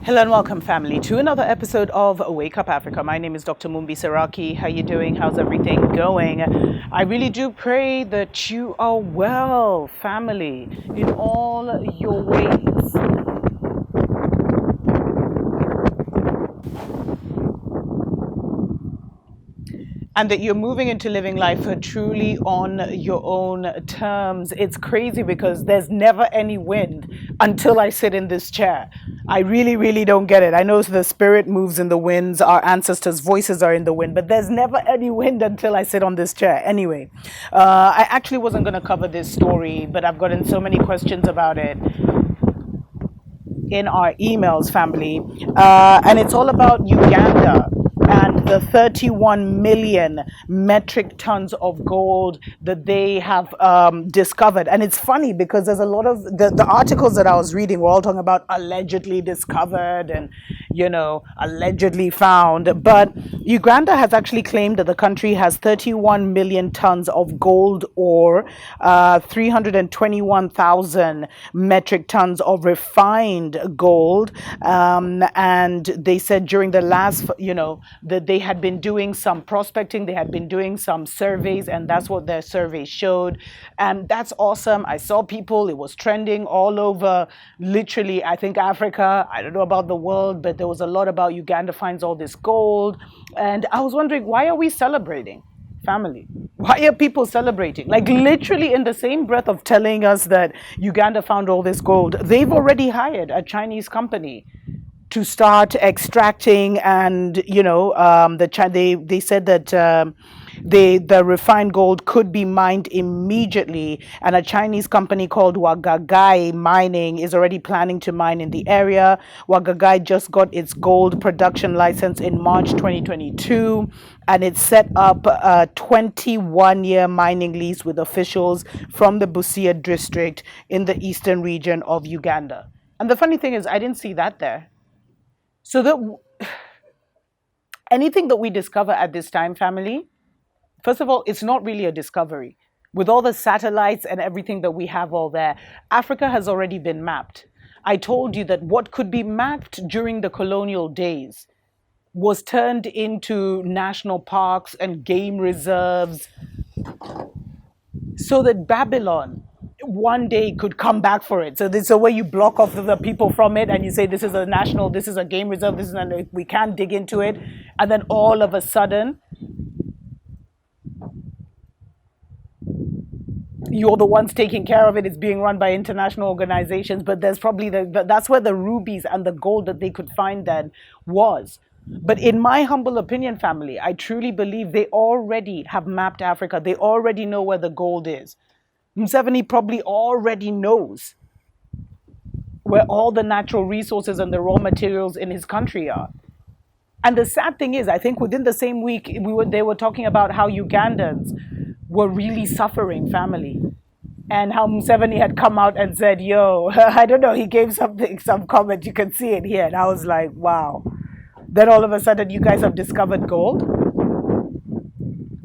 Hello and welcome, family, to another episode of Wake Up Africa. My name is Dr. Mumbi Saraki. How you doing? How's everything going? I really do pray that you are well, family, in all your ways. And that you're moving into living life truly on your own terms. It's crazy because there's never any wind until I sit in this chair. I really, really don't get it. I know the spirit moves in the winds, our ancestors' voices are in the wind, but there's never any wind until I sit on this chair. Anyway, I actually wasn't going to cover this story, but I've gotten so many questions about it in our emails, family. And it's all about Uganda and the 31 million metric tons of gold that they have discovered. And it's funny because there's a lot of the articles that I was reading were all talking about allegedly discovered and, allegedly found. But Uganda has actually claimed that the country has 31 million tons of gold ore, 321,000 metric tons of refined gold. And they said during the last, that they had been doing some prospecting, they had been doing some surveys, and that's what their survey showed. And that's awesome. I saw people, it was trending all over, literally, I think Africa, I don't know about the world, but there was a lot about Uganda finds all this gold. And I was wondering, why are we celebrating? Family, why are people celebrating? Like literally in the same breath of telling us that Uganda found all this gold, they've already hired a Chinese company to start extracting, and they said that the refined gold could be mined immediately, and a Chinese company called Wagagai Mining is already planning to mine in the area. Wagagai just got its gold production license in March 2022, and it set up a 21-year mining lease with officials from the Busia district in the eastern region of Uganda. And the funny thing is, I didn't see that there. So that anything that we discover at this time, family, first of all, it's not really a discovery. With all the satellites and everything that we have all there, Africa has already been mapped. I told you that what could be mapped during the colonial days was turned into national parks and game reserves so that Babylon one day could come back for it. So this is a way you block off the people from it, and you say this is a national, this is a game reserve, we can't dig into it, and then all of a sudden you're the ones taking care of it. It's being run by international organizations, but there's probably that's where the rubies and the gold that they could find then was. But in my humble opinion, family, I truly believe they already have mapped Africa. They already know where the gold is. Museveni probably already knows where all the natural resources and the raw materials in his country are. And the sad thing is, I think within the same week, they were talking about how Ugandans were really suffering, family. And how Museveni had come out and said, yo, I don't know, he gave some comment, you can see it here. And I was like, wow. Then all of a sudden, you guys have discovered gold.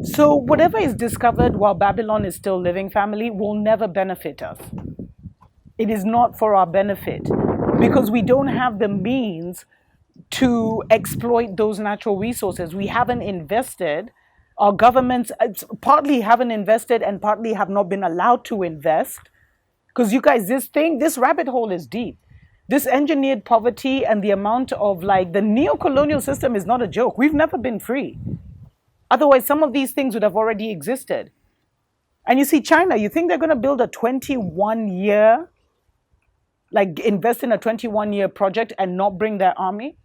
So whatever is discovered while Babylon is still living, family, will never benefit us. It is not for our benefit because we don't have the means to exploit those natural resources. We haven't invested. Our governments partly haven't invested and partly have not been allowed to invest. Because you guys, this rabbit hole is deep. This engineered poverty and the amount of the neo-colonial system is not a joke. We've never been free. Otherwise, some of these things would have already existed. And you see, China, you think they're going to build a 21-year, invest in a 21-year project and not bring their army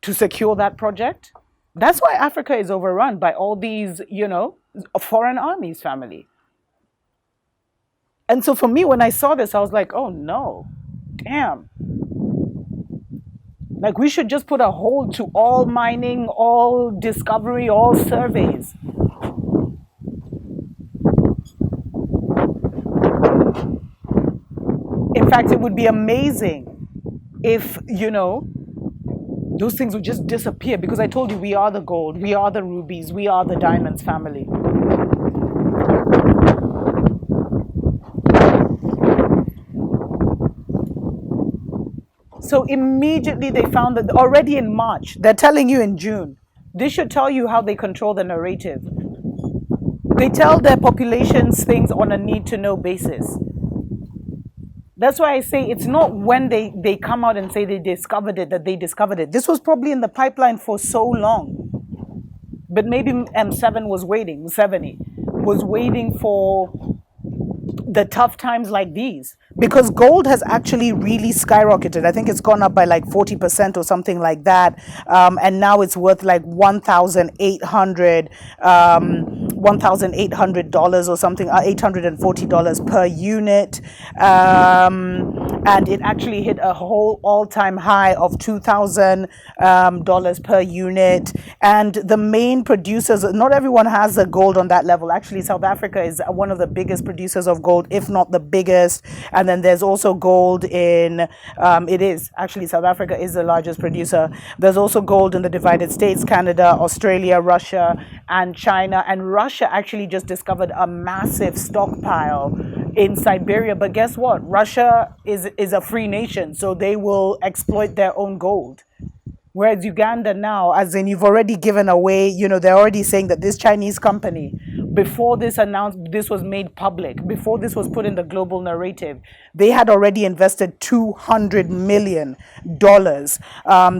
to secure that project? That's why Africa is overrun by all these, foreign armies, family. And so for me, when I saw this, I was like, oh no, damn. We should just put a hold to all mining, all discovery, all surveys. In fact, it would be amazing if, those things would just disappear, because I told you we are the gold, we are the rubies, we are the diamonds, family. So immediately they found that already in March, they're telling you in June. This should tell you how they control the narrative. They tell their populations things on a need to know basis. That's why I say it's not when they come out and say they discovered it that they discovered it. This was probably in the pipeline for so long. But maybe M7 was waiting, 70 was waiting for the tough times like these, because gold has actually really skyrocketed. I think it's gone up by like 40% or something like that, and now it's worth like 1,800 $1,800 or something, $840 per unit, and it actually hit a whole all-time high of $2,000 per unit. And the main producers, not everyone has the gold on that level. Actually, South Africa is one of the biggest producers of gold, if not the biggest. And then there's also gold in, it is actually, South Africa is the largest producer. There's also gold in the divided states, Canada, Australia, Russia, and China. And Russia actually just discovered a massive stockpile in Siberia. But guess what? Russia is a free nation, so they will exploit their own gold. Whereas Uganda now, as in you've already given away, they're already saying that this Chinese company, before this was made public, before this was put in the global narrative, they had already invested $200 million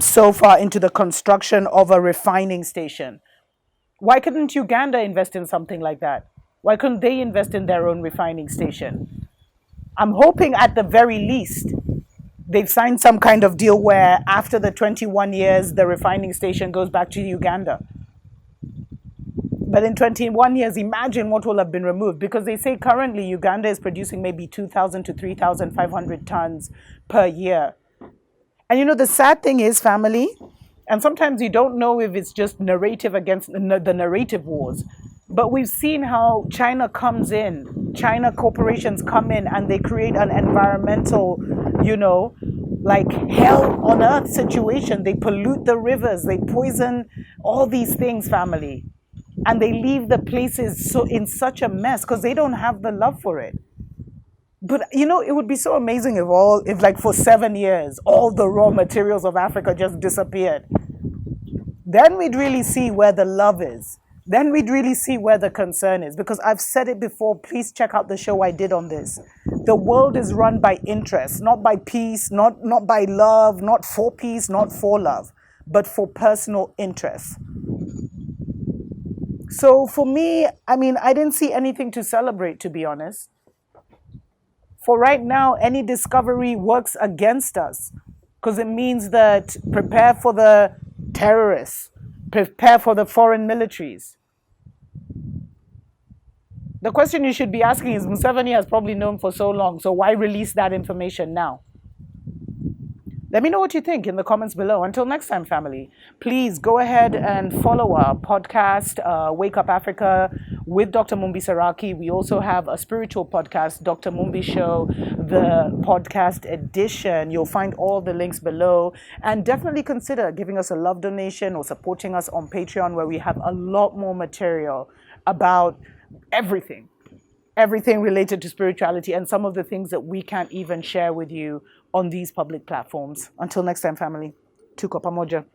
so far into the construction of a refining station. Why couldn't Uganda invest in something like that? Why couldn't they invest in their own refining station? I'm hoping at the very least they've signed some kind of deal where after the 21 years, the refining station goes back to Uganda. But in 21 years, imagine what will have been removed, because they say currently Uganda is producing maybe 2,000 to 3,500 tons per year. And the sad thing is, family, and sometimes you don't know if it's just narrative against the narrative wars, but we've seen how China comes in, China corporations come in and they create an environmental, like hell on earth situation. They pollute the rivers, they poison all these things, family. And they leave the places in such a mess because they don't have the love for it. But it would be so amazing if like for 7 years, all the raw materials of Africa just disappeared. Then we'd really see where the love is. Then we'd really see where the concern is. Because I've said it before, please check out the show I did on this. The world is run by interest, not by peace, not by love, not for peace, not for love, but for personal interest. So for me, I didn't see anything to celebrate, to be honest. For right now, any discovery works against us, because it means that prepare for the terrorists, prepare for the foreign militaries. The question you should be asking is, Museveni has probably known for so long, so why release that information now? Let me know what you think in the comments below. Until next time, family, please go ahead and follow our podcast, Wake Up Africa, with Dr. Mumbi Saraki. We also have a spiritual podcast, Dr. Mumbi Show, the podcast edition. You'll find all the links below. And definitely consider giving us a love donation or supporting us on Patreon, where we have a lot more material about everything related to spirituality and some of the things that we can't even share with you on these public platforms. Until next time, family. Tuko pamoja.